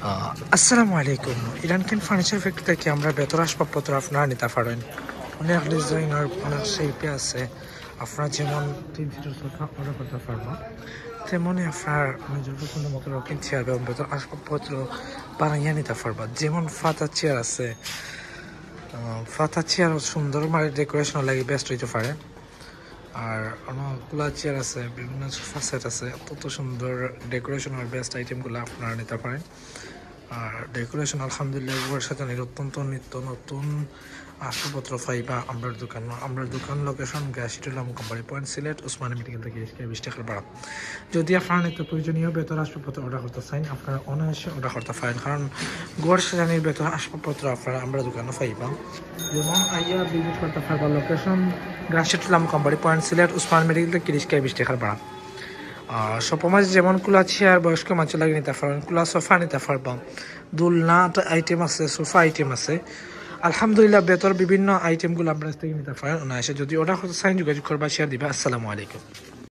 আসসালামু আলাইকুম। ইরানকেন furniture factory থেকে আমরা বেতর আসবাবপত্র আপনারা নিতে পারেন। অনেক ডিজাইনার অনেক শিল্পী আছে। আপনারা যেমন 3 সিটার সোফা অর্ডার করতে পারবেন, তেমনই আপনার নিজের পছন্দ মতো রকিং চেয়ার এবং বেতর আসবাবপত্র বানাইয়া নিতে পারবেন। যেমন ফাতা চেয়ার আছে, ফাতা চেয়ার সুন্দর মানে ডেকোরেশন লাগে বেস্ট হইতে পারে। আর অনেকগুলো চেয়ার আছে, বিভিন্ন সোফা সেট আছে, অত সুন্দর ডেকোরেশন আর বেস্ট আইটেমগুলো আপনারা নিতে পারেন। আর ডেকোরেশন আলহামদুলিল্লাহ এগুলোর সাথে অত্যন্ত নিত্য নতুন আসবাবপত্র পাইবা আমরা দোকান লোকেশন গ্যাসিটুলাম company point Sylhet Osmani medical থেকে 20 টাকার ভাড়া। যদি আপনারা নিত্য প্রয়োজনীয় বেতন আসবাবপত্র অর্ডার করতে চান আপনারা অনায়াসে অর্ডার করতে পারেন, কারণ গড় সাজানির বেতন আসবাবপত্র আপনারা আমরা দোকানে পাইবা। যেমন আইয়া ভিজিট করতে পারবা লোকেশন গ্যাসিটুলাম company point Sylhet Osmani medical থেকে 20 টাকার ভাড়া। সপমাছ যেমন কুলা চেয়ার বয়স্ক মানুষ লাগে নিতে পারবেন, কুলা সোফা নিতে পারবাম, দোলনা আইটেম আছে, সোফা আইটেম আছে। আলহামদুলিল্লাহ বেতর বিভিন্ন আইটেমগুলো আমরা থেকে নিতে পারেন অনায়াসে। যদি অর্ডার করতে চান যোগাযোগ করবা, শেয়ার দিবা। আসসালামু আলাইকুম।